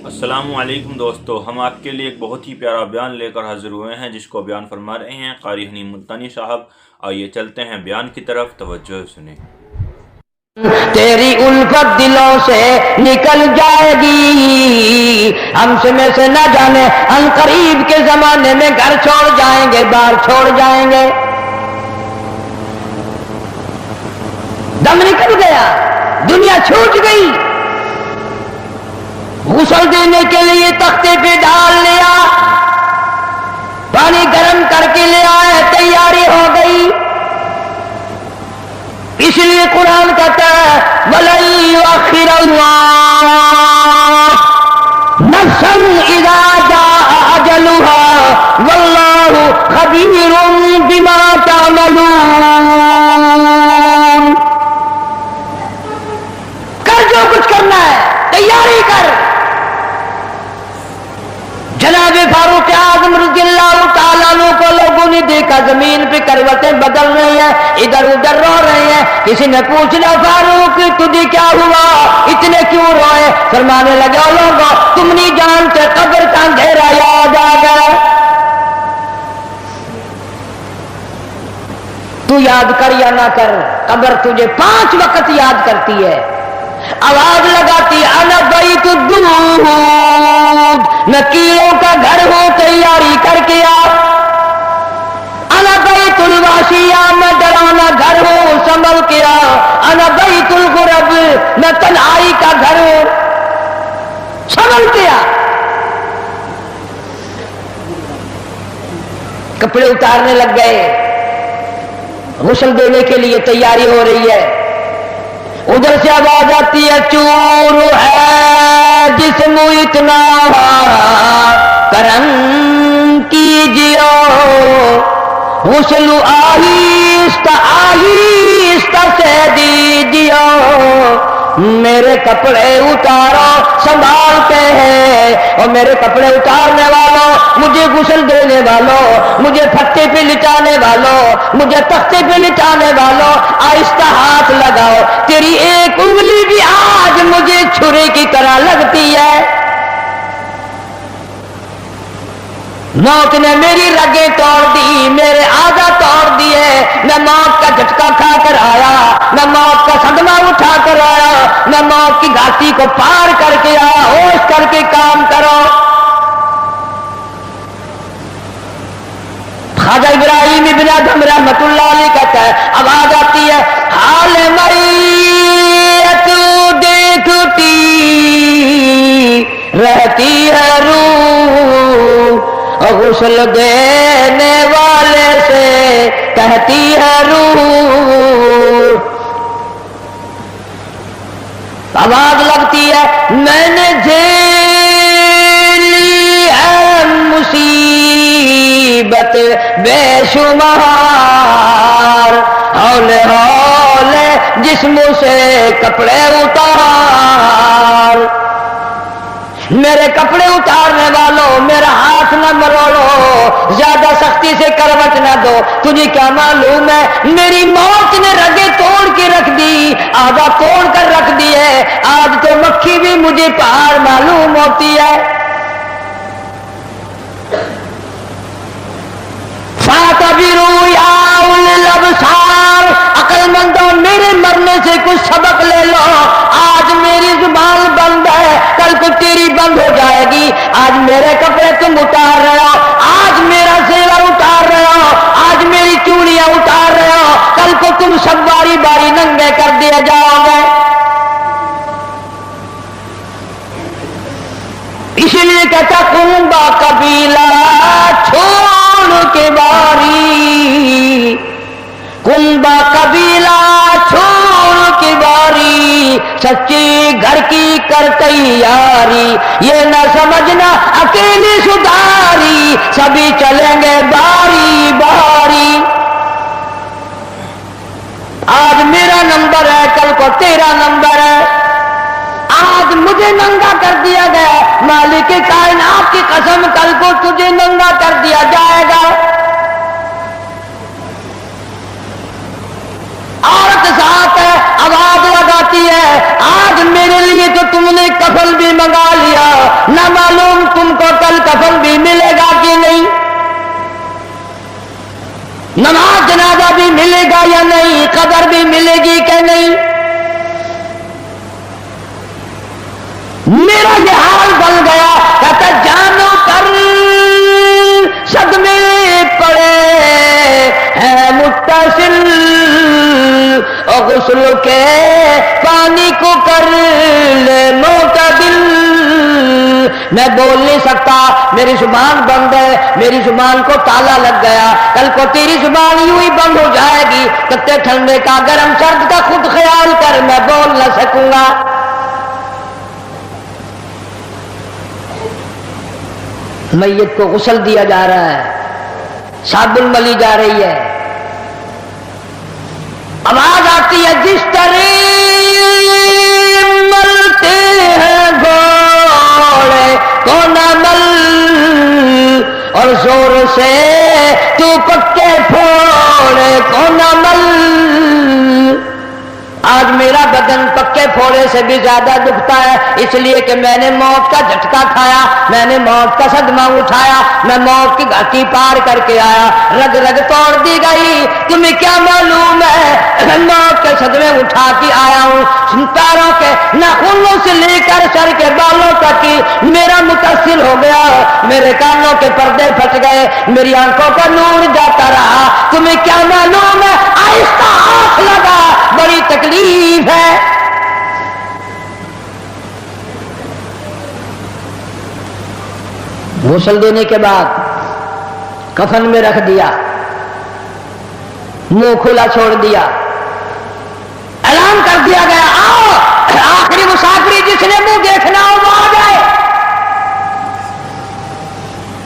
السلام علیکم دوستو، ہم آپ کے لیے ایک بہت ہی پیارا بیان لے کر حاضر ہوئے ہیں جس کو بیان فرما رہے ہیں قاری حنین ملتانی صاحب۔ آئیے چلتے ہیں بیان کی طرف، توجہ سنیں۔ تیری الفت دلوں سے نکل جائے گی، ہم سے نہ جانے ہم قریب کے زمانے میں گھر چھوڑ جائیں گے، بار چھوڑ جائیں گے، دم نکل گیا، دنیا چھوٹ گئی، غسل دینے کے لیے تختے پہ ڈال لیا، پانی گرم کر کے لے آئے، تیاری ہو گئی۔ اس لیے قرآن کہتا ہے وَلَن يُؤَخِّرَ اللَّهُ نَفْسًا إِذَا جَاءَ أَجَلُهَا وَاللَّهُ خَبِيرٌ بِمَا تَعْمَلُونَ۔ کر جو کچھ کرنا ہے، تیاری کر۔ جناب فاروق اعظم رضی اللہ تعالیٰ عنہ کو لوگوں نے دیکھا زمین پہ کروٹیں بدل رہی ہیں، ادھر ادھر رو رہے ہیں۔ کسی نے پوچھنا فاروق تجھے کیا ہوا، اتنے کیوں روئے؟ فرمانے لگا لوگوں تم نہیں جانتے قبر کا اندھیرا یاد آ گیا۔ تو یاد کر یا نہ کر، قبر تجھے 5 وقت یاد کرتی ہے، آواز لگاتی انا بیت الدود، میں کیڑوں کا گھر ہوں، تیاری کر کے آ۔ انا بیت الواشیہ، میں ڈرانا گھر ہوں، سنبھل کے آ۔ انا بیت الغرب، میں تنہائی کا گھر ہوں، سنبھل کے آ۔ کپڑے اتارنے لگ گئے، غسل دینے کے لیے تیاری ہو رہی ہے۔ ادھر سے آواز آتی ہے چور ہے جسم اتنا کرم کیجیے، غسل آہستہ آہستہ سے دیجیے، میرے کپڑے اتارو سنبھالتے ہیں، اور میرے کپڑے اتارنے والوں، مجھے غسل دینے والوں، مجھے پھٹے پہ لٹانے والوں، مجھے تختے پہ لٹانے والوں، آہستہ ہاتھ لگاؤ، تیری ایک انگلی بھی آج مجھے چھری کی طرح لگتی ہے۔ موت نے میری رگیں توڑ دی، میرے اعضاء توڑ دیے، میں موت کا جھٹکا کھا کر آیا، میں موت کا صدمہ اٹھا کر آیا، میں موت کی گھاٹی کو پار کر کے آیا، ہوش کر کے کام کرو۔ خواجہ ابراہیم ابن ادھم رحمت اللہ علیہ کہتا ہے، آواز آتی ہے حال میت دیکھتی رہتی ہے روح، غسل دینے والے سے کہتی ہے روح۔ آواز لگتی ہے میں نے جھیلی ہے مصیبت بے شمار، ہولے ہولے جسم سے کپڑے اتار، میرے کپڑے اتارنے والوں میرا ہاتھ نہ مروڑو، زیادہ سختی سے کروٹ نہ دو، تجھے کیا معلوم ہے میری موت نے رگیں توڑ کے رکھ دی، آدھا توڑ کر رکھ دی ہے، آج تو مکھی بھی مجھے پہاڑ معلوم ہوتی ہے۔ فَاعْتَبِرُوا يَا أُولِي الْأَبْصَارِ، عقل مندوں میرے مرنے سے کچھ سبق لے لو، آج میری زبان بند ہے، کل کو تیری بند ہو جائے گی، آج میرے کپڑے تم اتار رہے ہو، آج میرا زیور اتار رہے ہو، آج میری چوڑیاں اتار رہے ہو، کل کو تم سب باری باری ننگے کر دیے جاؤ گے۔ اسی لیے کہتا کنبا قبیلہ چھوڑ کے باری، کنبا قبیلہ چھوڑ کے باری، سچی گھر کی کر تیاری، یہ نہ سمجھنا اکیلی سدھاری، سبھی چلیں گے باری باری۔ آج میرا نمبر ہے، کل کو تیرا نمبر ہے، آج مجھے ننگا کر دیا گیا، مالک کائنات کی قسم کل کو تجھے ننگا کر دیا جائے گا۔ عورت ساتھ ہے، آواز لگاتی ہے آج میرے لیے تو تم نے کفن بھی منگا لیا، گی کہ نہیں؟ میرا یہ حال بن گیا، کہتا جانو پر صدمے پڑے ہیں متصل، اور غسل کے پانی کو کر لے معتدل۔ میں بول نہیں سکتا، میری زبان بند ہے، میری زبان کو تالا لگ گیا، کل کو تیری زبان یوں ہی بند ہو جائے گی، کتے ٹھنڈے کا گرم سرد کا خود خیال کر، میں بول نہ سکوں گا۔ میت کو غسل دیا جا رہا ہے، صابن ملی جا رہی ہے، آواز آتی ہے جس طرح ملتے ہیں گھوڑے کو نہ مل، اور زور سے تو پکے پھوڑے کو نہ مل۔ آج میرا بدن پکے پھوڑے سے بھی زیادہ دکھتا ہے، اس لیے کہ میں نے موت کا جھٹکا کھایا، میں نے موت کا صدمہ اٹھایا، میں موت کی گھاٹی پار کر کے آیا، رگ رگ توڑ دی گئی۔ تمہیں کیا معلوم ہے میں موت کے صدمے اٹھا کے آیا ہوں، پیروں کے ناخنوں سے لے کر سر کے بالوں تک کی میرا متاثر ہو گیا، میرے کانوں کے پردے پھٹ گئے، میری آنکھوں کا نور جاتا رہا۔ تمہیں کیا معلوم ہے آہستہ ہاتھ لگا، بڑی تکلیف ہے۔ غسل دینے کے بعد کفن میں رکھ دیا، منہ کھلا چھوڑ دیا، اعلان کر دیا گیا آؤ آخری مسافری جس نے منہ دیکھنا ہو وہ آ جائے۔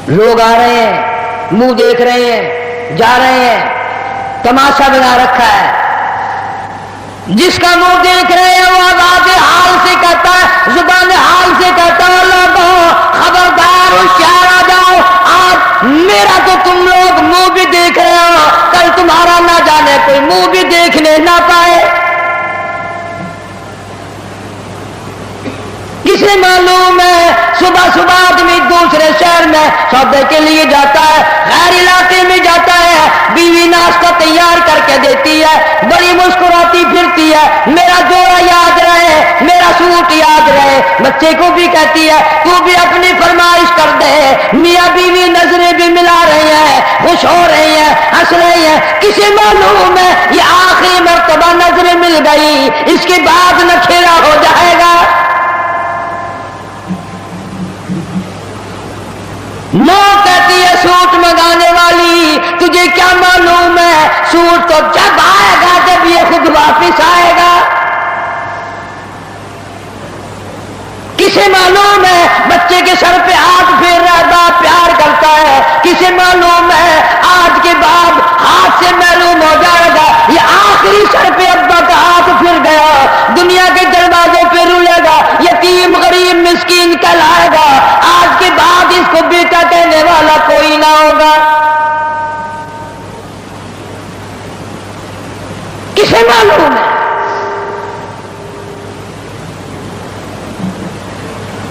لوگ آ رہے ہیں، منہ دیکھ رہے ہیں، جا رہے ہیں، تماشا بنا رکھا ہے۔ جس کا منہ دیکھ رہے ہیں وہ آواز حال سے کہتا ہے، زبان حال سے کہتا ہے لوگوں خبردار ہوشیار آ جاؤ، آج میرا تو تم لوگ منہ بھی دیکھ رہے ہو، کل تمہارا نہ جانے کوئی منہ بھی دیکھنے نہ پائے۔ کسے معلوم ہے صبح صبح آدمی دوسرے شہر میں سودے کے لیے جاتا ہے، غیر علاقے میں جاتا ہے، بیوی ناشتہ تیار کر کے دیتی ہے، بڑی مسکراتی پھرتی ہے، میرا جوڑا یاد رہے، میرا سوٹ یاد رہے، بچے کو بھی کہتی ہے تو بھی اپنی فرمائش کر دے۔ میاں بیوی نظریں بھی ملا رہے ہیں، خوش ہو رہے ہیں، ہنس رہے ہیں، کسی معلوم ہے یہ آخری مرتبہ نظریں مل گئی، اس کے بعد نکھیرا ہو جائے گا۔ ماں کہتی ہے سوٹ منگانے والی تجھے کیا معلوم ہے سوٹ تو جب آئے گا جب یہ خود واپس آئے گا۔ کسے معلوم ہے بچے کے سر پہ ہاتھ پھیر رہا ہے، باپ پیار کرتا ہے، کسے معلوم ہے آج کے بعد ہاتھ سے معلوم ہو جائے گا یہ آخری سر پہ ابا کا ہاتھ پھر گیا، دنیا کے دروازے پہ رولے گا، یتیم غریب مسکین کہلائے گا، آج کے بعد اس کو بیٹا کہنے والا کوئی نہ ہوگا۔ کسے معلوم ہے؟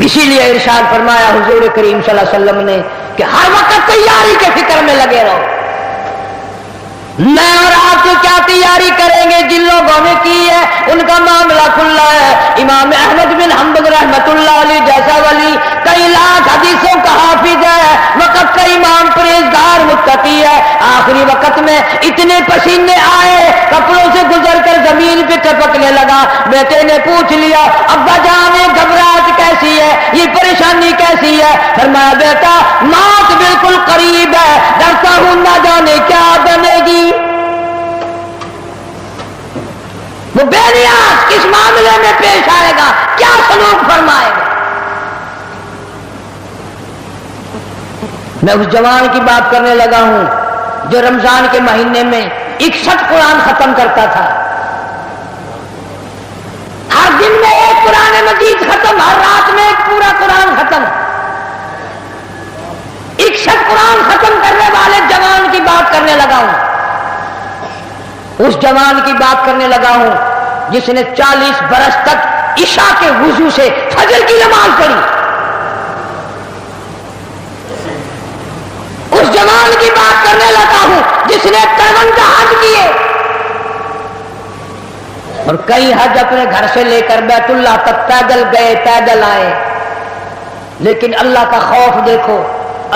اسی لیے ارشاد فرمایا حضور کریم صلی اللہ علیہ وسلم نے کہ ہر وقت تیاری کے فکر میں لگے رہو۔ میں اور آپ تو کیا تیاری کریں گے، جن لوگوں نے کی ہے ان کا معاملہ کھلا ہے۔ امام احمد بن حنبل رحمت اللہ علیہ جیسا ولی کئی لاکھ حدیثوں کا حافظ ہے، وقت کا امام پرہیزگار متقی ہے، آخری وقت میں اتنے پسینے آئے کپڑوں سے گزر کر زمین پہ ٹپکنے لگا، بیٹے نے پوچھ لیا ابا جان یہ گھبراہٹ کیسی ہے، یہ پریشانی کیسی ہے؟ فرمایا بیٹا موت بالکل قریب ہے، ڈرتا ہوں نہ جانے کیا بنے گی۔ وہ بے نیاز کس معاملے میں پیش آئے گا، کیا سلوک فرمائے گا۔ میں اس جوان کی بات کرنے لگا ہوں جو رمضان کے مہینے میں 61 قرآن ختم کرتا تھا، ہر دن میں ایک قرآن مجید ختم، ہر رات میں ایک پورا قرآن ختم۔ 61 قرآن ختم کرنے والے جوان کی بات کرنے لگا ہوں، اس جوان کی بات کرنے لگا ہوں جس نے 40 برس تک عشاء کے وضو سے فجر کی نماز پڑھی، اس جوان کی بات کرنے لگا ہوں جس نے 53 حج کیے، اور کئی حج اپنے گھر سے لے کر بیت اللہ تک پیدل گئے پیدل آئے، لیکن اللہ کا خوف دیکھو،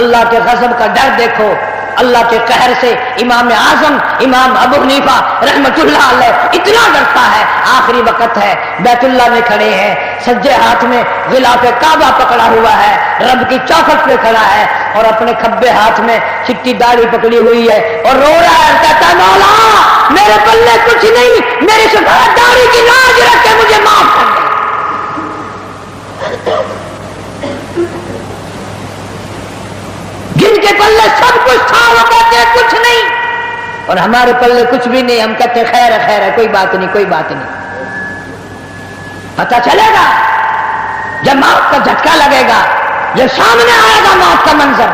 اللہ کے غضب کا ڈر دیکھو، اللہ کے قہر سے امام اعظم امام ابو حنیفہ رحمت اللہ علیہ اتنا ڈرتا ہے، آخری وقت ہے، بیت اللہ میں کھڑے ہیں، سجے ہاتھ میں غلاف کعبہ پکڑا ہوا ہے، رب کی چوکھٹ پہ کھڑا ہے اور اپنے کھبے ہاتھ میں چٹی داڑھی پکڑی ہوئی ہے اور رو رہا ہے، کہتا ہے مولا میرے پلے کچھ نہیں، میری سفید داڑھی کی لاج رکھ کے مجھے معاف کر دے۔ جن کے پلے سب کچھ تھا وہ کہتے ہیں کچھ نہیں، اور ہمارے پلے کچھ بھی نہیں، ہم کہتے ہیں خیر ہے خیر ہے، کوئی بات نہیں کوئی بات نہیں۔ پتہ چلے گا جب موت کا جھٹکا لگے گا، جب سامنے آئے گا موت کا منظر۔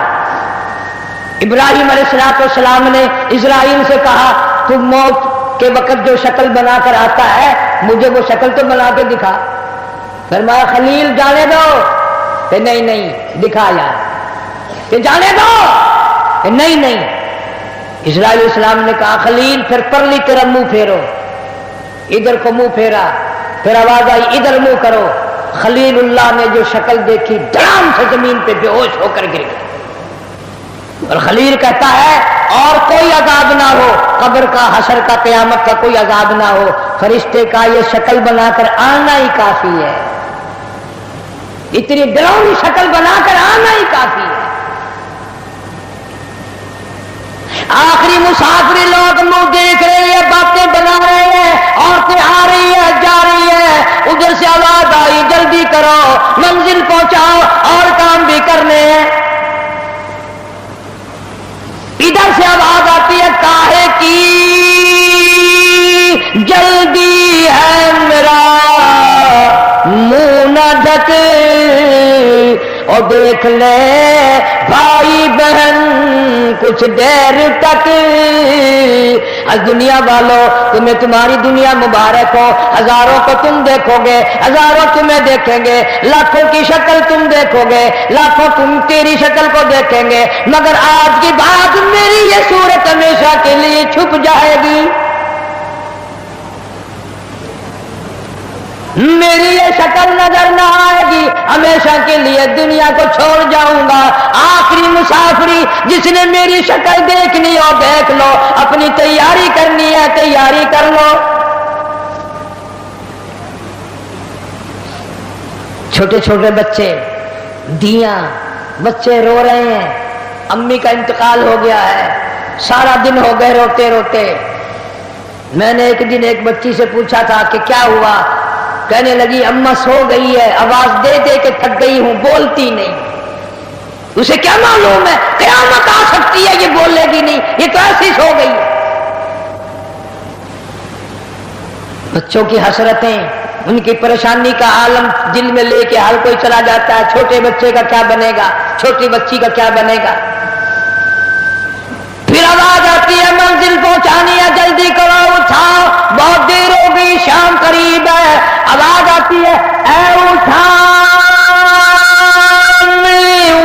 ابراہیم علیہ السلام نے اسرائیل سے کہا تم موت کے وقت جو شکل بنا کر آتا ہے مجھے وہ شکل تو بنا کے دکھا۔ فرمایا خلیل جانے دو، کہ نہیں نہیں دکھا یار، کہ جانے دو، کہ نہیں نہیں۔ اسرائیل علیہ السلام نے کہا خلیل پھر پرلی طرف منہ پھیرو، ادھر کو منہ پھیرا، پھر آواز آئی ادھر منہ کرو۔ خلیل اللہ نے جو شکل دیکھی دھڑام سے زمین پہ بے ہوش ہو کر گر گیا، اور خلیل کہتا ہے اور کوئی عذاب نہ ہو، قبر کا حشر کا قیامت کا کوئی عذاب نہ ہو، فرشتے کا یہ شکل بنا کر آنا ہی کافی ہے، اتنی ڈراؤنی شکل بنا کر آنا ہی کافی ہے۔ آخری مسافری لوگ منہ دیکھ رہے ہیں، باتیں بنا رہے ہیں، عورتیں آ رہی ہے جا رہی ہے، ادھر سے آواز آئی جلدی کرو منزل پہنچاؤ اور کام بھی کرنے ہیں۔ ادھر سے آواز آتی ہے کاہے کی جلدی ہے میرا منہ نہ ڈھک، اور دیکھ لے بھائی بہن کچھ دیر تک۔ از دنیا والوں تمہیں تمہاری دنیا مبارک ہو، ہزاروں کو تم دیکھو گے، ہزاروں تمہیں دیکھیں گے، لاکھوں کی شکل تم دیکھو گے، لاکھوں تم تیری شکل کو دیکھیں گے، مگر آج کی بات میری یہ صورت ہمیشہ کے لیے چھپ جائے گی، میری یہ شکل نظر نہ آئے گی، ہمیشہ کے لیے دنیا کو چھوڑ جاؤں گا۔ آخری مسافری جس نے میری شکل دیکھنی ہو دیکھ لو، اپنی تیاری کرنی ہے تیاری کر لو۔ چھوٹے چھوٹے بچے، دیاں بچے رو رہے ہیں، امی کا انتقال ہو گیا ہے، سارا دن ہو گئے روتے روتے۔ میں نے ایک دن ایک بچی سے پوچھا تھا کہ کیا ہوا، کہنے لگی اماں سو گئی ہے، آواز دے دے کے تھک گئی ہوں، بولتی نہیں۔ اسے کیا معلوم ہے قیامت آ سکتی ہے، یہ بولے گی نہیں، یہ تو ایسی سو گئی ہے۔ بچوں کی حسرتیں، ان کی پریشانی کا عالم دل میں لے کے ہر کوئی چلا جاتا ہے، چھوٹے بچے کا کیا بنے گا، چھوٹی بچی کا کیا بنے گا۔ پھر آواز آتی ہے منزل پہنچانی ہے، جلدی کرو اٹھاؤ، بہت دیر ہو گئی، شام قریب ہے۔ آواز آتی ہے اے اٹھانے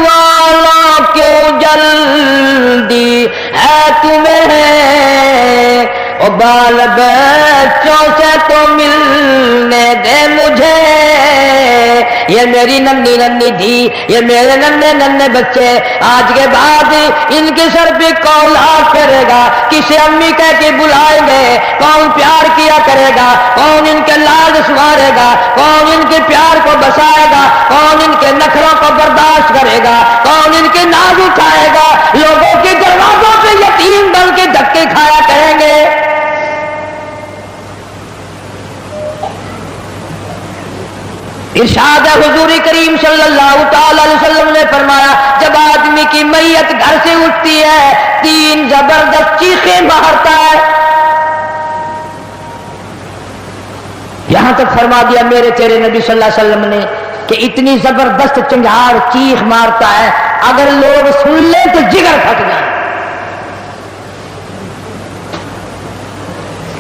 والا کیوں جلدی ہے تمہیں، او بال بچوں سے تو ملنے دے مجھے، یہ میری ننھی ننھی دھی، یہ میرے ننھے ننھے بچے، آج کے بعد ان کے سر پہ کون ہاتھ کرے گا، کسے امی کہہ کے بلائیں گے، کون پیار کیا کرے گا، کون ان کے لاڈ سوارے گا، کون ان کے پیار کو بسائے گا، کون ان کے نخروں کو برداشت کرے گا، کون ان کے ناز اٹھائے گا، لوگوں کے دروازوں پہ یتیم بن کے دھکے کھایا کریں گے۔ ارشاد حضور کریم صلی اللہ تعالی علیہ وسلم نے فرمایا جب آدمی کی میت گھر سے اٹھتی ہے 3 زبردست چیخیں مارتا ہے۔ یہاں تک فرما دیا میرے تیرے نبی صلی اللہ علیہ وسلم نے کہ اتنی زبردست چنگھاڑ چیخ مارتا ہے، اگر لوگ سن لیں تو جگر پھٹ جائے۔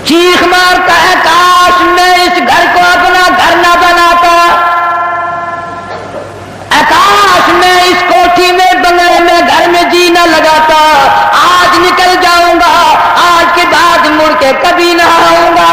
چیخ مارتا ہے کاش میں اس گھر کو اپنا گھر نہ بناتا، کاش میں اس کوٹھی میں بنگلے میں گھر میں جی نہ لگاتا، آج نکل جاؤں گا، آج کے بعد مڑ کے کبھی نہ آؤں گا۔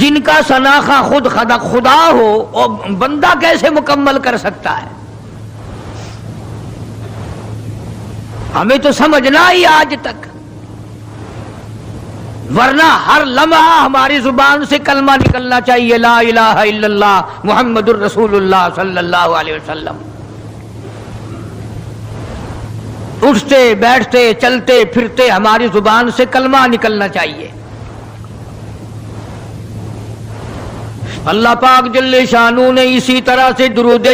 جن کا شناخہ خود خدا ہو اور بندہ کیسے مکمل کر سکتا ہے؟ ہمیں تو سمجھنا ہی آج تک، ورنہ ہر لمحہ ہماری زبان سے کلمہ نکلنا چاہیے، لا الہ الا اللہ محمد الرسول اللہ صلی اللہ علیہ وسلم۔ اٹھتے بیٹھتے چلتے پھرتے ہماری زبان سے کلمہ نکلنا چاہیے۔ اللہ پاک جل شانہ نے اسی طرح سے درود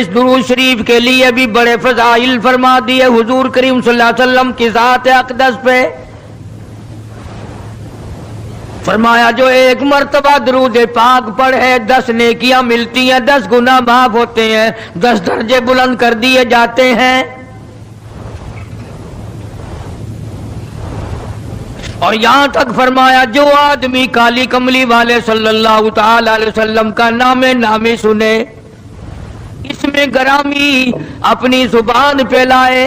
شریف کے لیے بھی بڑے فضائل فرما دیے حضور کریم صلی اللہ علیہ وسلم کی ذات اقدس پہ۔ فرمایا جو ایک مرتبہ درود پاک پڑھے 10 نیکیاں ملتی ہیں، 10 گناہ معاف ہوتے ہیں، 10 درجے بلند کر دیے جاتے ہیں۔ اور یہاں تک فرمایا جو آدمی کالی کملی والے صلی اللہ تعالی علیہ وسلم کا نامی سنے، اس میں گرامی اپنی زبان پہ لائے،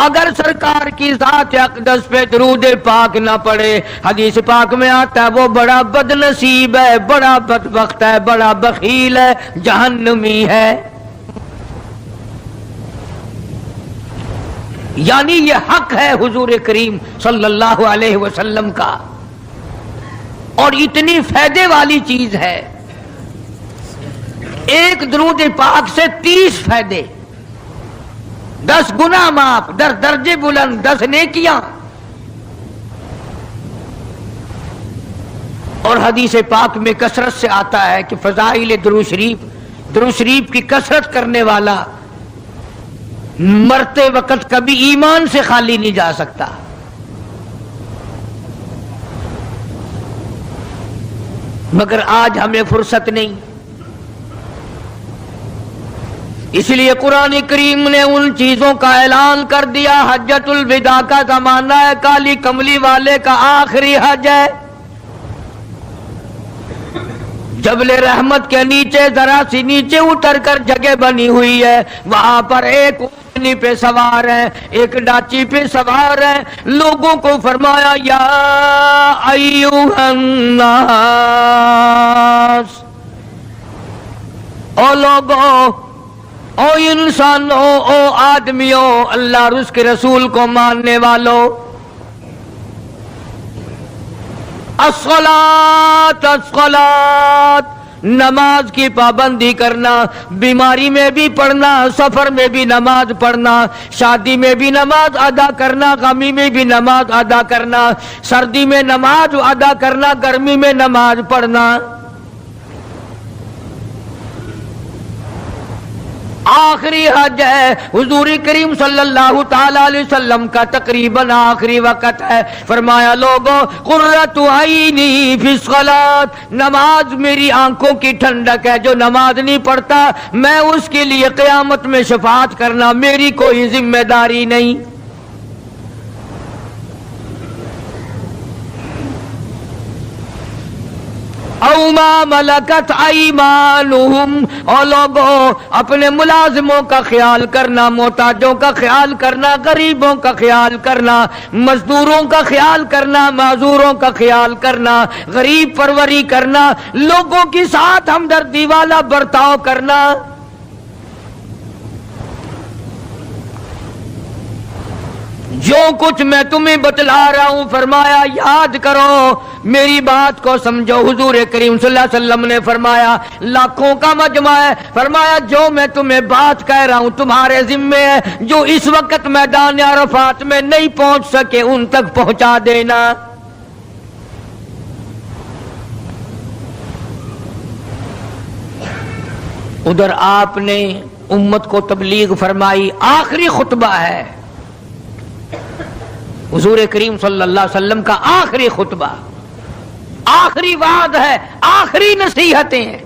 اگر سرکار کی ذات اقدس پہ درود پاک نہ پڑے، حدیث پاک میں آتا ہے وہ بڑا بد نصیب ہے، بڑا بدبخت ہے، بڑا بخیل ہے، جہنمی ہے۔ یعنی یہ حق ہے حضور کریم صلی اللہ علیہ وسلم کا، اور اتنی فائدے والی چیز ہے۔ ایک درود پاک سے 30 فائدے، 10 گناہ معاف، 10 درجے بلند، 10 نیکیاں۔ اور حدیث پاک میں کثرت سے آتا ہے کہ فضائل درود شریف کی کثرت کرنے والا مرتے وقت کبھی ایمان سے خالی نہیں جا سکتا۔ مگر آج ہمیں فرصت نہیں، اس لیے قرآن کریم نے ان چیزوں کا اعلان کر دیا۔ حجۃ الوداع کا زمانہ ہے، کالی کملی والے کا آخری حج ہے۔ جبل رحمت کے نیچے ذرا سی نیچے اتر کر جگہ بنی ہوئی ہے، وہاں پر ایک اونٹنی پہ سوار ہے، ایک ڈاچی پہ سوار ہے۔ لوگوں کو فرمایا یا ایھا الناس، او لوگوں، او انسانوں، او آدمیوں، اللہ اور اس کے رسول کو ماننے والوں، الصلاۃ الصلاۃ، نماز کی پابندی کرنا، بیماری میں بھی پڑھنا، سفر میں بھی نماز پڑھنا، شادی میں بھی نماز ادا کرنا، غمی میں بھی نماز ادا کرنا، سردی میں نماز ادا کرنا، گرمی میں نماز پڑھنا۔ آخری حج ہے، حضور کریم صلی اللہ تعالی علیہ وسلم کا تقریباً آخری وقت ہے۔ فرمایا لوگوں، قرۃ عینی فی الصلاۃ، نماز میری آنکھوں کی ٹھنڈک ہے، جو نماز نہیں پڑھتا میں اس کے لیے قیامت میں شفاعت کرنا میری کوئی ذمہ داری نہیں۔ او ما ملکت ایمانہم، اور لوگوں اپنے ملازموں کا خیال کرنا، محتاجوں کا خیال کرنا، غریبوں کا خیال کرنا، مزدوروں کا خیال کرنا، معذوروں کا خیال کرنا، غریب پروری کرنا، لوگوں کے ساتھ ہمدردی والا برتاؤ کرنا۔ جو کچھ میں تمہیں بتلا رہا ہوں فرمایا یاد کرو، میری بات کو سمجھو۔ حضور کریم صلی اللہ علیہ وسلم نے فرمایا لاکھوں کا مجمع ہے، فرمایا جو میں تمہیں بات کہہ رہا ہوں تمہارے ذمے ہے، جو اس وقت میدان عرفات میں نہیں پہنچ سکے ان تک پہنچا دینا۔ ادھر آپ نے امت کو تبلیغ فرمائی، آخری خطبہ ہے حضور کریم صلی اللہ علیہ وسلم کا، آخری خطبہ، آخری وعد ہے، آخری نصیحتیں ہیں۔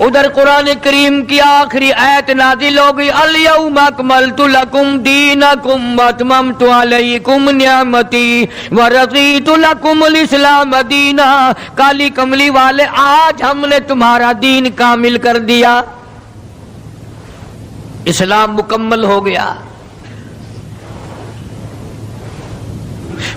ادھر قرآن کریم کی آخری آیت نازل ہو گئی، الیوم اکملت لکم دینکم واتممت علیکم نعمتی ورضیت لکم الاسلام دینا۔ کالی کملی والے آج ہم نے تمہارا دین کامل کر دیا، اسلام مکمل ہو گیا۔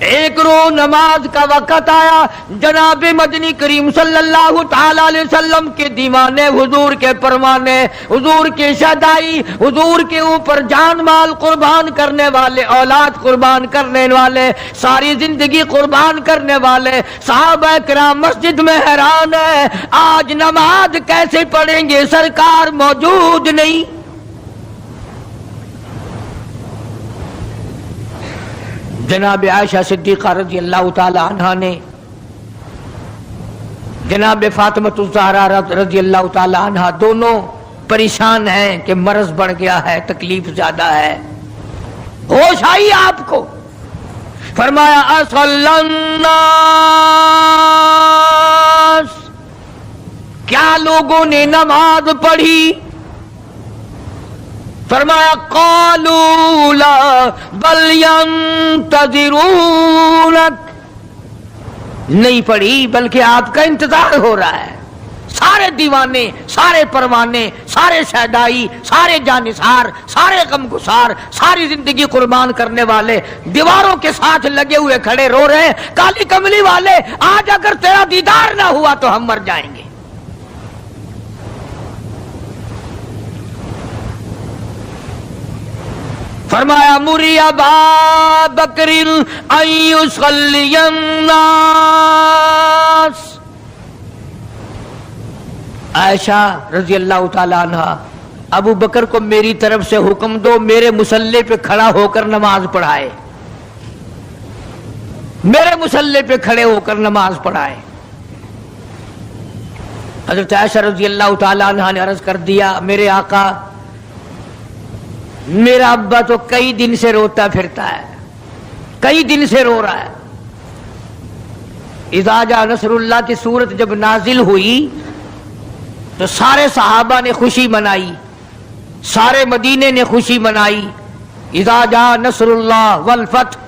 ایک روز نماز کا وقت آیا، جناب مدنی کریم صلی اللہ تعالی علیہ وسلم کے دیوانے، حضور کے پروانے، حضور کی شہدائی، حضور کے اوپر جان مال قربان کرنے والے، اولاد قربان کرنے والے، ساری زندگی قربان کرنے والے صحابہ کرام مسجد میں حیران ہے، آج نماز کیسے پڑھیں گے، سرکار موجود نہیں۔ جناب عائشہ صدیقہ رضی اللہ تعالی عنہا نے جناب فاطمۃ الزہرا رضی اللہ تعالی عنہا دونوں پریشان ہیں کہ مرض بڑھ گیا ہے، تکلیف زیادہ ہے، ہوش آئی آپ کو، فرمایا اصل الناس، کیا لوگوں نے نماز پڑھی؟ فرمایا قالوا لا بل ينتظرونك، نہیں پڑھی بلکہ آپ کا انتظار ہو رہا ہے۔ سارے دیوانے، سارے پروانے، سارے شہدائی، سارے جانثار، سارے غمگسار، ساری زندگی قربان کرنے والے دیواروں کے ساتھ لگے ہوئے کھڑے رو رہے ہیں، کالی کملی والے آج اگر تیرا دیدار نہ ہوا تو ہم مر جائیں گے۔ فرمایا مری ابا بکر ان یصلی الناس، عائشہ رضی اللہ تعالی عنہا، ابو بکر کو میری طرف سے حکم دو میرے مصلی پہ کھڑا ہو کر نماز پڑھائے، میرے مصلی پہ کھڑے ہو کر نماز پڑھائے۔ حضرت عائشہ رضی اللہ تعالی عنہا نے عرض کر دیا، میرے آقا میرا ابا تو کئی دن سے روتا پھرتا ہے، کئی دن سے رو رہا ہے۔ اذا جاء نصر اللہ کی صورت جب نازل ہوئی تو سارے صحابہ نے خوشی منائی، سارے مدینے نے خوشی منائی۔ اذا جاء نصر اللہ والفتح،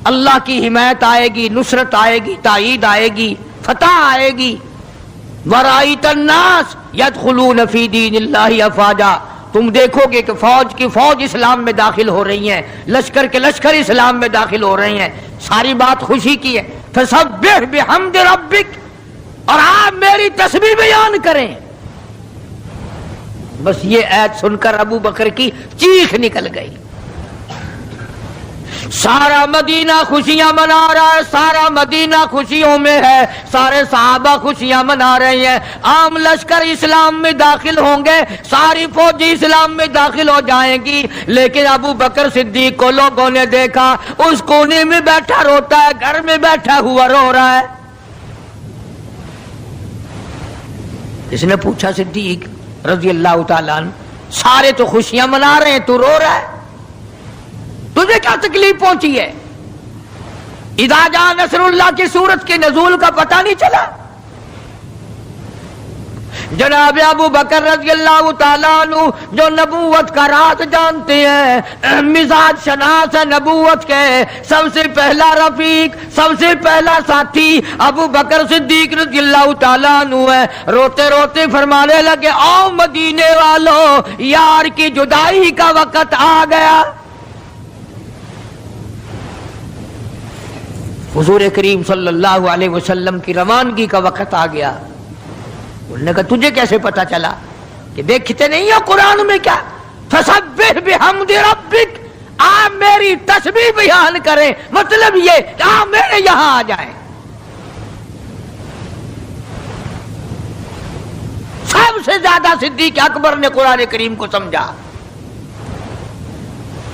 اللہ کی حمایت آئے گی، نصرت آئے گی، تائید آئے گی، فتح آئے گی۔ ورأیت الناس یدخلون فی دین اللہ افواجا، تم دیکھو گے کہ فوج کی فوج اسلام میں داخل ہو رہی ہیں، لشکر کے لشکر اسلام میں داخل ہو رہے ہیں، ساری بات خوشی کی ہے۔ فسبح بحمد ربک، اور آپ میری تسبیح بیان کریں۔ بس یہ آیت سن کر ابو بکر کی چیخ نکل گئی۔ سارا مدینہ خوشیاں منا رہا ہے، سارا مدینہ خوشیوں میں ہے، سارے صحابہ خوشیاں منا رہے ہیں، عام لشکر اسلام میں داخل ہوں گے، ساری فوجی اسلام میں داخل ہو جائیں گی، لیکن ابو بکر صدیق کو لوگوں نے دیکھا اس کونے میں بیٹھا روتا ہے، گھر میں بیٹھا ہوا رو رہا ہے۔ اس نے پوچھا صدیق رضی اللہ تعالیٰ عنہ، سارے تو خوشیاں منا رہے ہیں، تو رو رہا ہے، تجھے کیا تکلیف پہنچی ہے؟ اذا جاء نصر اللہ کی صورت کے نزول کا پتہ نہیں چلا؟ جناب ابو بکر رضی اللہ تعالیٰ عنہ جو نبوت کا راز جانتے ہیں، مزاج شناس نبوت کے، سب سے پہلا رفیق، سب سے پہلا ساتھی ابو بکر صدیق رضی اللہ تعالیٰ عنہ ہے۔ روتے روتے فرمانے لگے، آؤ مدینے والوں، یار کی جدائی کا وقت آ گیا۔ حضور کریم صلی اللہ علیہ وسلم کی روانگی کا وقت آ گیا۔ انہوں نے کہا تجھے کیسے پتا چلا؟ کہ دیکھتے نہیں ہو قرآن میں کیا؟ فسبح بحمد ربک، آپ میری تسبیح بیان کریں، مطلب یہ کہ آپ میرے یہاں آ جائیں۔ سب سے زیادہ صدیق اکبر نے قرآن کریم کو سمجھا۔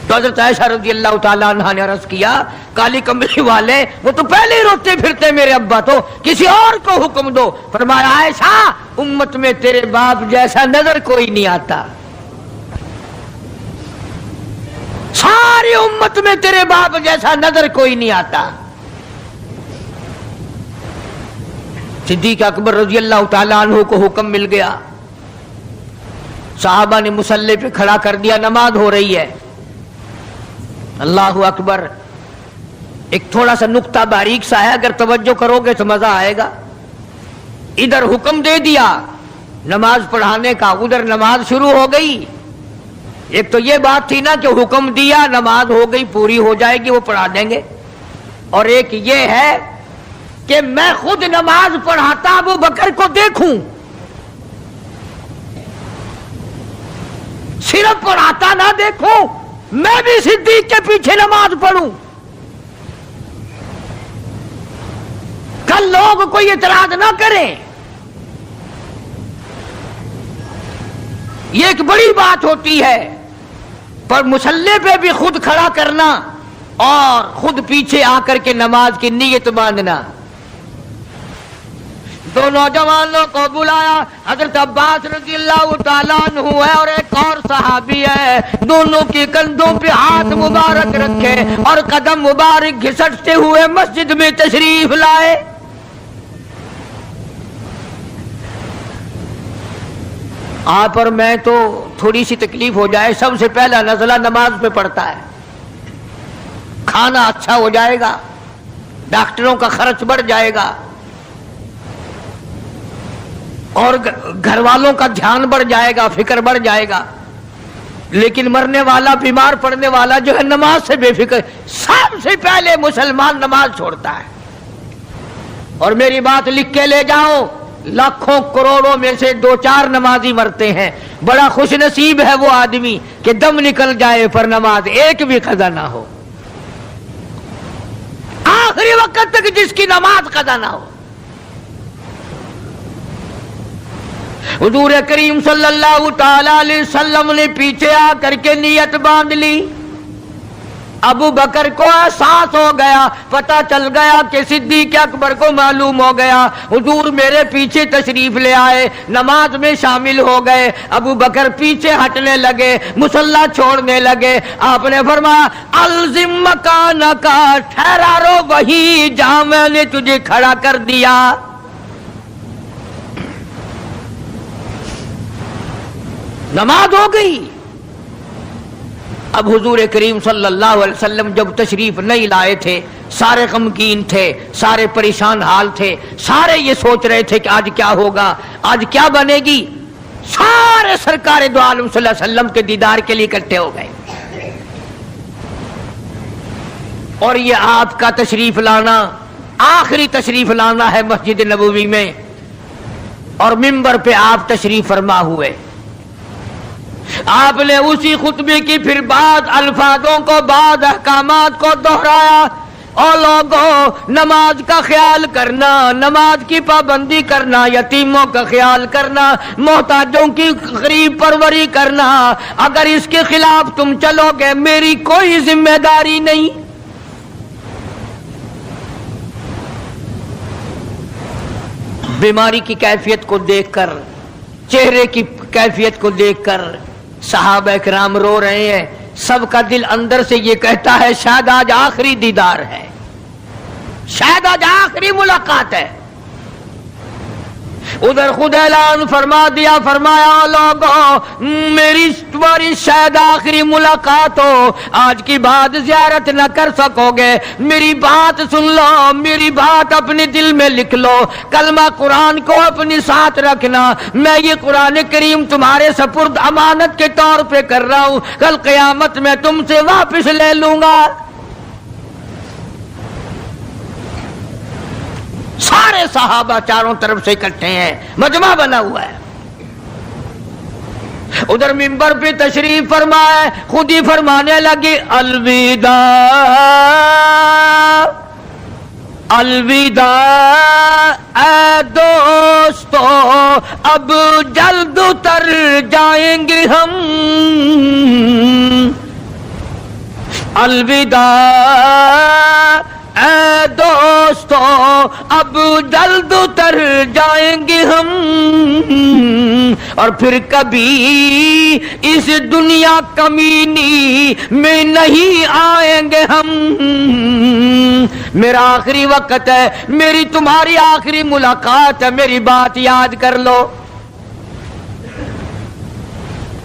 تو حضرت عائشہ رضی اللہ تعالیٰ عنہ نے عرض کیا، کالی کمبلی والے وہ تو پہلے ہی روتے پھرتے، میرے ابا تو کسی اور کو حکم دو۔ فرمایا عائشہ امت میں تیرے باپ جیسا نظر کوئی نہیں آتا، ساری امت میں تیرے باپ جیسا نظر کوئی نہیں آتا۔ صدیق اکبر رضی اللہ تعالیٰ عنہ کو حکم مل گیا، صحابہ نے مصلی پہ کھڑا کر دیا، نماز ہو رہی ہے۔ اللہ اکبر، ایک تھوڑا سا نقطہ باریک سا ہے، اگر توجہ کرو گے تو مزہ آئے گا۔ ادھر حکم دے دیا نماز پڑھانے کا، ادھر نماز شروع ہو گئی۔ ایک تو یہ بات تھی نا کہ حکم دیا، نماز ہو گئی، پوری ہو جائے گی، وہ پڑھا دیں گے، اور ایک یہ ہے کہ میں خود نماز پڑھاتا ابو بکر کو دیکھوں، صرف پڑھاتا نہ دیکھوں، میں بھی صدیق کے پیچھے نماز پڑھوں، کل لوگ کوئی اعتراض نہ کریں۔ یہ ایک بڑی بات ہوتی ہے، پر مصلی پہ بھی خود کھڑا کرنا اور خود پیچھے آ کر کے نماز کی نیت باندھنا۔ دو نوجوانوں کو بلایا، حضرت عباس رضی اللہ تعالیٰ عنہ ہے اور ایک اور صحابی ہے، دونوں کے کندھوں پہ ہاتھ مبارک رکھے اور قدم مبارک گھسٹتے ہوئے مسجد میں تشریف لائے۔ آپ اور میں تو تھوڑی سی تکلیف ہو جائے، سب سے پہلا نزلہ نماز پہ پڑتا ہے، کھانا اچھا ہو جائے گا، ڈاکٹروں کا خرچ بڑھ جائے گا اور گھر والوں کا دھیان بڑھ جائے گا، فکر بڑھ جائے گا، لیکن مرنے والا، بیمار پڑنے والا جو ہے نماز سے بے فکر، سب سے پہلے مسلمان نماز چھوڑتا ہے۔ اور میری بات لکھ کے لے جاؤ، لاکھوں کروڑوں میں سے 2-4 نمازی مرتے ہیں، بڑا خوش نصیب ہے وہ آدمی کہ دم نکل جائے پر نماز ایک بھی قضا نہ ہو، آخری وقت تک جس کی نماز قضا نہ ہو۔ حضور کریم صلی اللہ تعالی علیہ وسلم نے پیچھے آ کر کے نیت باندھ لی۔ ابو بکر کو احساس ہو گیا، پتہ چل گیا کہ صدیق اکبر کو معلوم ہو گیا، حضور میرے پیچھے تشریف لے آئے، نماز میں شامل ہو گئے۔ ابو بکر پیچھے ہٹنے لگے، مصلی چھوڑنے لگے۔ آپ نے فرمایا الزم مکانک، ٹھہرا رو وہی جہاں میں نے تجھے کھڑا کر دیا۔ نماز ہو گئی۔ اب حضور کریم صلی اللہ علیہ وسلم جب تشریف نہیں لائے تھے، سارے غمگین تھے، سارے پریشان حال تھے، سارے یہ سوچ رہے تھے کہ آج کیا ہوگا، آج کیا بنے گی۔ سارے سرکار دو عالم صلی اللہ علیہ وسلم کے دیدار کے لیے اکٹھے ہو گئے، اور یہ آپ کا تشریف لانا، آخری تشریف لانا ہے مسجد نبوی میں، اور منبر پہ آپ تشریف فرما ہوئے۔ آپ نے اسی خطبے کی پھر بعض الفاظوں کو، بعض احکامات کو دہرایا، اور لوگوں نماز کا خیال کرنا، نماز کی پابندی کرنا، یتیموں کا خیال کرنا، محتاجوں کی غریب پروری کرنا، اگر اس کے خلاف تم چلو گے میری کوئی ذمہ داری نہیں۔ بیماری کی کیفیت کو دیکھ کر، چہرے کی کیفیت کو دیکھ کر صحابہ کرام رو رہے ہیں، سب کا دل اندر سے یہ کہتا ہے شاید آج آخری دیدار ہے، شاید آج آخری ملاقات ہے۔ ادھر خود اعلان فرما دیا، فرمایا لوگوں میری تمہاری شاید آخری ملاقات ہو، آج کی بعد زیارت نہ کر سکو گے، میری بات سن لو، میری بات اپنے دل میں لکھ لو، کلمہ قرآن کو اپنے ساتھ رکھنا، میں یہ قرآن کریم تمہارے سپرد امانت کے طور پہ کر رہا ہوں، کل قیامت میں تم سے واپس لے لوں گا۔ سارے صحابہ چاروں طرف سے اکٹھے ہیں، مجمع بنا ہوا ہے۔ ادھر منبر پہ تشریف فرمائے، خود ہی فرمانے لگی الوداع الوداع اے دوستو، اب جلد اتر جائیں گے ہم، الوداع اے دوستو اب جلد اتر جائیں گے ہم، اور پھر کبھی اس دنیا کمینی میں نہیں آئیں گے ہم۔ میرا آخری وقت ہے، میری تمہاری آخری ملاقات ہے، میری بات یاد کر لو۔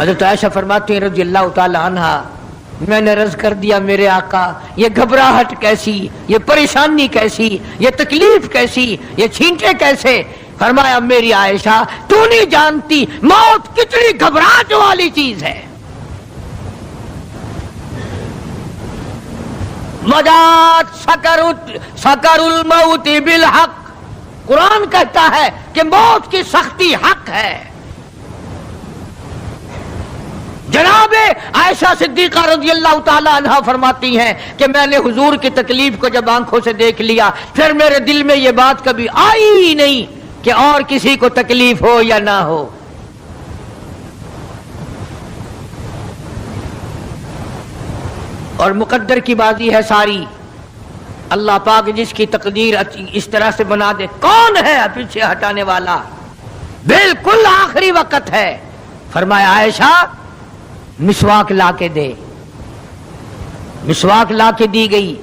حضرت عائشہ فرماتی ہیں رضی اللہ تعالی عنہا، میں نے عرض کر دیا میرے آقا یہ گھبراہٹ کیسی، یہ پریشانی کیسی، یہ تکلیف کیسی، یہ چھینٹے کیسے؟ فرمایا میری عائشہ تو نہیں جانتی موت کتنی گھبراہٹ والی چیز ہے۔ وجات سکر الموت بالحق، قرآن کہتا ہے کہ موت کی سختی حق ہے۔ جناب عائشہ صدیقہ رضی اللہ تعالی عنہا فرماتی ہیں کہ میں نے حضور کی تکلیف کو جب آنکھوں سے دیکھ لیا پھر میرے دل میں یہ بات کبھی آئی ہی نہیں کہ اور کسی کو تکلیف ہو یا نہ ہو۔ اور مقدر کی بازی ہے ساری، اللہ پاک جس کی تقدیر اس طرح سے بنا دے، کون ہے پیچھے ہٹانے والا؟ بالکل آخری وقت ہے۔ فرمایا عائشہ مسواک لا کے دے، مسواک لا کے دی گئی۔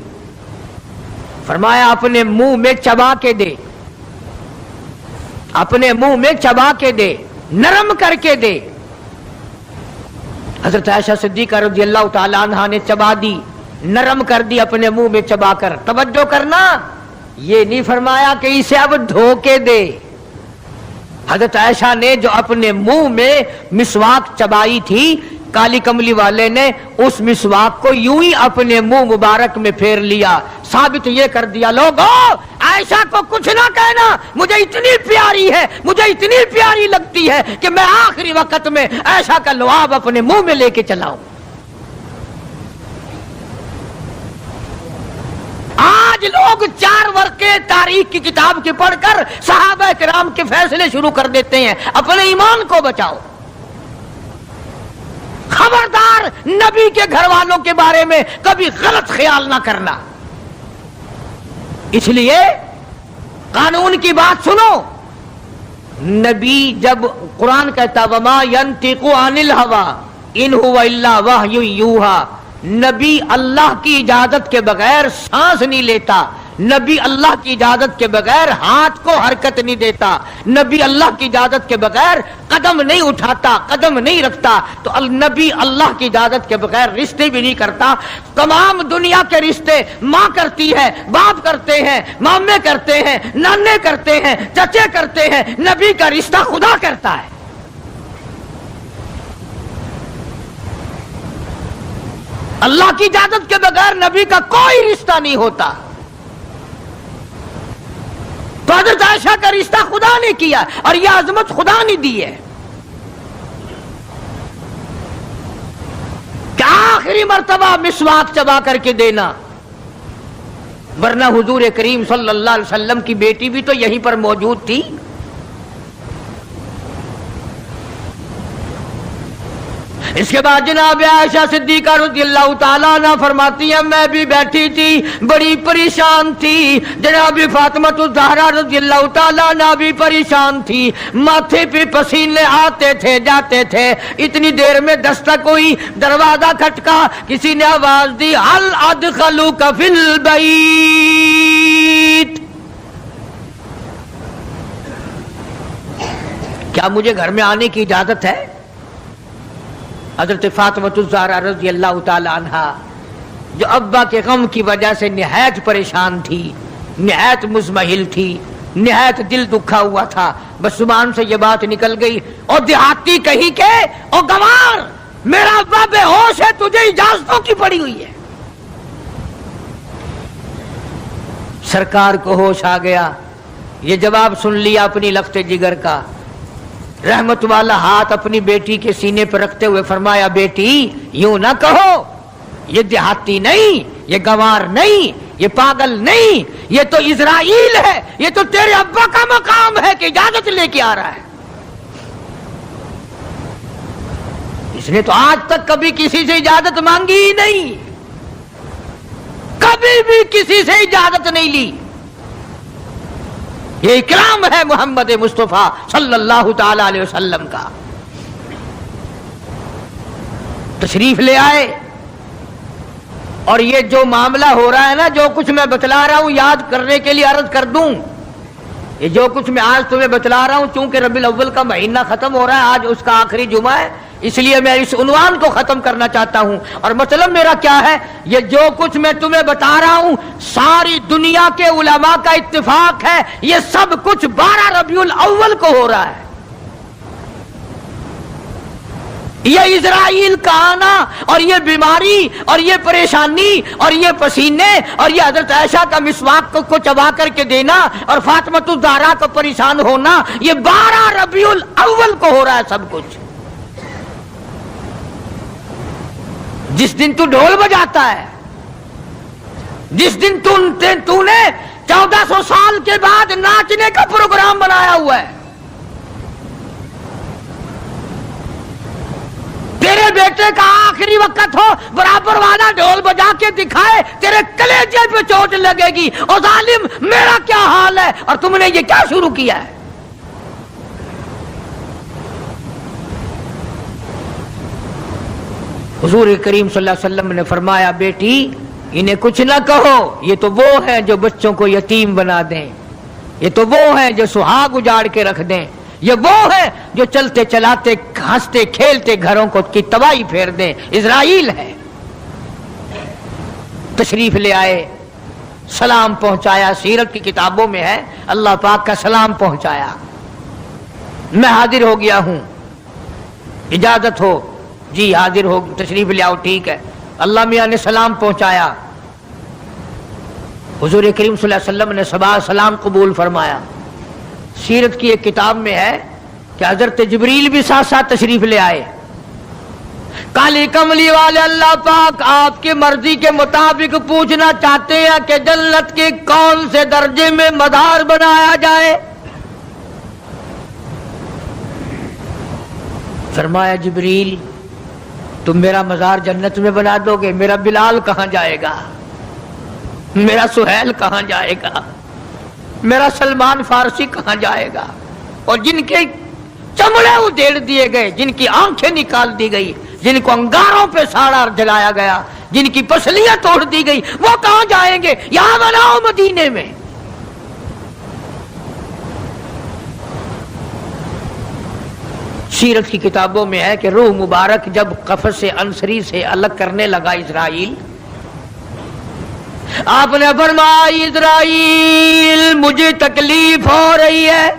فرمایا اپنے منہ میں چبا کے دے، اپنے منہ میں چبا کے دے، نرم کر کے دے۔ حضرت عائشہ صدیقہ رضی اللہ تعالی عنہا نے چبا دی، نرم کر دی اپنے منہ میں چبا کر۔ توجہ کرنا، یہ نہیں فرمایا کہ اسے اب دھو کے دے۔ حضرت عائشہ نے جو اپنے منہ میں مسواک چبائی تھی، کالی کملی والے نے اس مسواک کو یوں ہی اپنے منہ مبارک میں پھیر لیا، ثابت یہ کر دیا لوگو عائشہ کو کچھ نہ کہنا، مجھے اتنی پیاری ہے، مجھے اتنی پیاری لگتی ہے کہ میں آخری وقت میں عائشہ کا لعاب اپنے منہ میں لے کے چلا ہوں۔ آج لوگ 4 ورقے تاریخ کی کتاب کے پڑھ کر صحابہ کرام کے فیصلے شروع کر دیتے ہیں۔ اپنے ایمان کو بچاؤ، خبردار نبی کے گھر والوں کے بارے میں کبھی غلط خیال نہ کرنا۔ اس لیے قانون کی بات سنو، نبی جب قرآن کہتا وما ينطق عن الهوى ان هو الا وحی یوحی، نبی اللہ کی اجازت کے بغیر سانس نہیں لیتا، نبی اللہ کی اجازت کے بغیر ہاتھ کو حرکت نہیں دیتا، نبی اللہ کی اجازت کے بغیر قدم نہیں اٹھاتا، قدم نہیں رکھتا، تو نبی اللہ کی اجازت کے بغیر رشتے بھی نہیں کرتا۔ تمام دنیا کے رشتے ماں کرتی ہے، باپ کرتے ہیں، مامے کرتے ہیں، نانے کرتے ہیں، چچے کرتے ہیں، نبی کا رشتہ خدا کرتا ہے۔ اللہ کی اجازت کے بغیر نبی کا کوئی رشتہ نہیں ہوتا۔ تو حضرت عائشہ کا رشتہ خدا نے کیا اور یہ عظمت خدا نے دی ہے کہ آخری مرتبہ مسواک چبا کر کے دینا، ورنہ حضور کریم صلی اللہ علیہ وسلم کی بیٹی بھی تو یہیں پر موجود تھی۔ اس کے بعد جناب عائشہ صدیقہ رضی اللہ تعالیٰ عنہ فرماتی ہیں میں بھی بیٹھی تھی، بڑی پریشان تھی۔ جناب فاطمہ الزہرا رضی اللہ تعالیٰ عنہ بھی پریشان تھی، ماتھے پہ پسینے آتے تھے جاتے تھے۔ اتنی دیر میں دستک ہوئی، دروازہ کھٹکا، کسی نے آواز دی ہل ادخلوک فی البیت، کیا مجھے گھر میں آنے کی اجازت ہے؟ حضرت فاطمہ الزہرا رضی اللہ تعالی عنہا جو ابا کے غم کی وجہ سے نہایت پریشان تھی، نہایت مزمحل تھی، نہایت دل دکھا ہوا تھا، بس زبان سے یہ بات نکل گئی اور دیہاتی کہیں کہ او گوار میرا ابا بے ہوش ہے، تجھے اجازتوں کی پڑی ہوئی ہے۔ سرکار کو ہوش آ گیا، یہ جواب سن لیا اپنی لخت جگر کا، رحمت والا ہاتھ اپنی بیٹی کے سینے پر رکھتے ہوئے فرمایا بیٹی یوں نہ کہو، یہ دیہاتی نہیں، یہ گوار نہیں، یہ پاگل نہیں، یہ تو اسرائیل ہے، یہ تو تیرے ابا کا مقام ہے کہ اجازت لے کے آ رہا ہے۔ اس نے تو آج تک کبھی کسی سے اجازت مانگی ہی نہیں، کبھی بھی کسی سے اجازت نہیں لی۔ یہ اکرام ہے محمد مصطفیٰ صلی اللہ تعالی علیہ وسلم کا۔ تشریف لے آئے اور یہ جو معاملہ ہو رہا ہے نا، جو کچھ میں بتلا رہا ہوں یاد کرنے کے لیے عرض کر دوں، یہ جو کچھ میں آج تمہیں بتلا رہا ہوں، چونکہ ربیع الاول کا مہینہ ختم ہو رہا ہے، آج اس کا آخری جمعہ ہے، اس لیے میں اس عنوان کو ختم کرنا چاہتا ہوں، اور مطلب میرا کیا ہے، یہ جو کچھ میں تمہیں بتا رہا ہوں ساری دنیا کے علماء کا اتفاق ہے، یہ سب کچھ 12 ربیع الاول کو ہو رہا ہے۔ یہ اسرائیل کا آنا اور یہ بیماری اور یہ پریشانی اور یہ پسینے اور یہ حضرت عائشہ کا مسواک کو چبا کر کے دینا اور فاطمۃ الزہرا کو پریشان ہونا، یہ 12 ربیع الاول کو ہو رہا ہے سب کچھ۔ جس دن تو ڈھول بجاتا ہے، جس دن تو نے 1400 سال کے بعد ناچنے کا پروگرام بنایا ہوا ہے، تیرے بیٹے کا آخری وقت ہو برابر والا ڈھول بجا کے دکھائے، تیرے کلیجے پہ چوٹ لگے گی، اور ظالم میرا کیا حال ہے، اور تم نے یہ کیا شروع کیا ہے؟ حضور کریم صلی اللہ علیہ وسلم نے فرمایا بیٹی انہیں کچھ نہ کہو، یہ تو وہ ہیں جو بچوں کو یتیم بنا دیں، یہ تو وہ ہیں جو سہاگ اجاڑ کے رکھ دیں، یہ وہ ہے جو چلتے چلاتے ہنستے کھیلتے گھروں کو کی تباہی پھیر دیں، اسرائیل ہے۔ تشریف لے آئے، سلام پہنچایا، سیرت کی کتابوں میں ہے اللہ پاک کا سلام پہنچایا، میں حاضر ہو گیا ہوں، اجازت ہو؟ جی حاضر ہو، تشریف لے آؤ، ٹھیک ہے۔ اللہ میاں نے سلام پہنچایا، حضور کریم صلی اللہ علیہ وسلم نے سلام قبول فرمایا۔ سیرت کی ایک کتاب میں ہے کہ حضرت جبریل بھی ساتھ ساتھ تشریف لے آئے۔ کالی کملی والے اللہ پاک آپ کی مرضی کے مطابق پوچھنا چاہتے ہیں کہ جنت کے کون سے درجے میں مزار بنایا جائے؟ فرمایا جبریل تم میرا مزار جنت میں بنا دو گے، میرا بلال کہاں جائے گا، میرا سہیل کہاں جائے گا، میرا سلمان فارسی کہاں جائے گا؟ اور جن کے چمڑے ادھیڑ دیے گئے، جن کی آنکھیں نکال دی گئی، جن کو انگاروں پہ ساڑا جلایا گیا، جن کی پسلیاں توڑ دی گئی، وہ کہاں جائیں گے؟ یہاں بناؤ مدینے میں۔ سیرت کی کتابوں میں ہے کہ روح مبارک جب قفس انصری سے الگ کرنے لگا اسرائیل، آپ نے فرمایا اسرائیل مجھے تکلیف ہو رہی ہے۔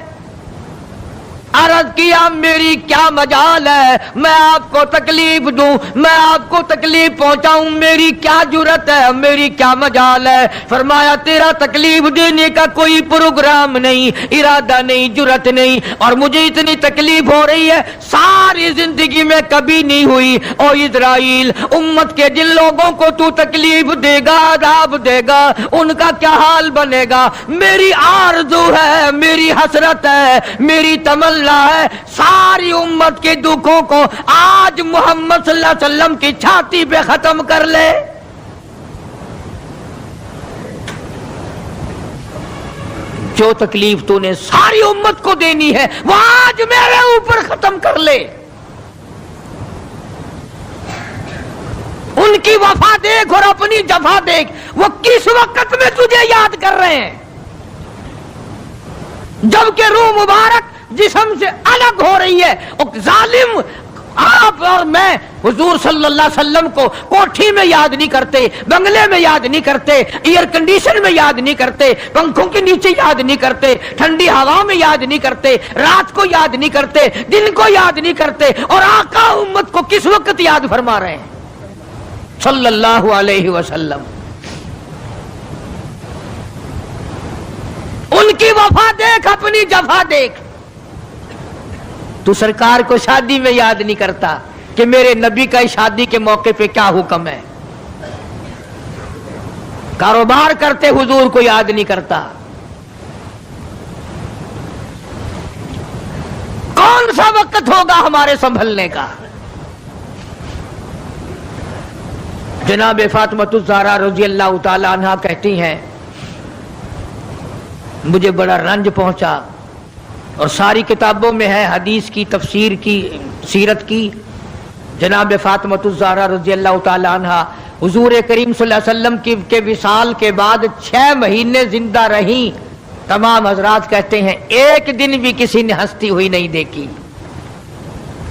عرض کیا میری کیا مجال ہے میں آپ کو تکلیف دوں، میں آپ کو تکلیف پہنچاؤں، میری کیا جرت ہے، میری کیا مجال ہے؟ فرمایا تیرا تکلیف دینے کا کوئی پروگرام نہیں، ارادہ نہیں، جرت نہیں، اور مجھے اتنی تکلیف ہو رہی ہے ساری زندگی میں کبھی نہیں ہوئی۔ او اسرائیل امت کے جن لوگوں کو تو تکلیف دے گا، عذاب دے گا، ان کا کیا حال بنے گا؟ میری آرزو ہے، میری حسرت ہے، میری تمنا ہے ساری امت کے دکھوں کو آج محمد صلی اللہ علیہ وسلم کی چھاتی پہ ختم کر لے۔ جو تکلیف تو نے ساری امت کو دینی ہے وہ آج میرے اوپر ختم کر لے۔ ان کی وفا دیکھ اور اپنی جفا دیکھ، وہ کس وقت میں تجھے یاد کر رہے ہیں جبکہ روح مبارک جسم سے الگ ہو رہی ہے۔ ظالم آپ اور میں حضور صلی اللہ علیہ وسلم کو کوٹھی میں یاد نہیں کرتے، بنگلے میں یاد نہیں کرتے، ایئر کنڈیشن میں یاد نہیں کرتے، پنکھوں کے نیچے یاد نہیں کرتے، ٹھنڈی ہوا میں یاد نہیں کرتے، رات کو یاد نہیں کرتے، دن کو یاد نہیں کرتے، اور آقا امت کو کس وقت یاد فرما رہے ہیں صلی اللہ علیہ وسلم۔ ان کی وفا دیکھ، اپنی جفا دیکھ۔ تو سرکار کو شادی میں یاد نہیں کرتا کہ میرے نبی کا شادی کے موقع پہ کیا حکم ہے، کاروبار کرتے حضور کو یاد نہیں کرتا۔ کون سا وقت ہوگا ہمارے سنبھلنے کا؟ جناب فاطمۃ الزہرا رضی اللہ تعالی عنہا کہتی ہیں مجھے بڑا رنج پہنچا، اور ساری کتابوں میں ہے حدیث کی، تفسیر کی، سیرت کی، جناب فاطمۃ الزہرا رضی اللہ تعالی عنہا حضور کریم صلی اللہ علیہ وسلم کے وصال کے بعد 6 مہینے زندہ رہیں۔ تمام حضرات کہتے ہیں ایک دن بھی کسی نے ہنستی ہوئی نہیں دیکھی،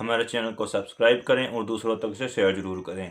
ہمارے چینل کو سبسکرائب کریں اور دوسروں تک سے شیئر ضرور کریں۔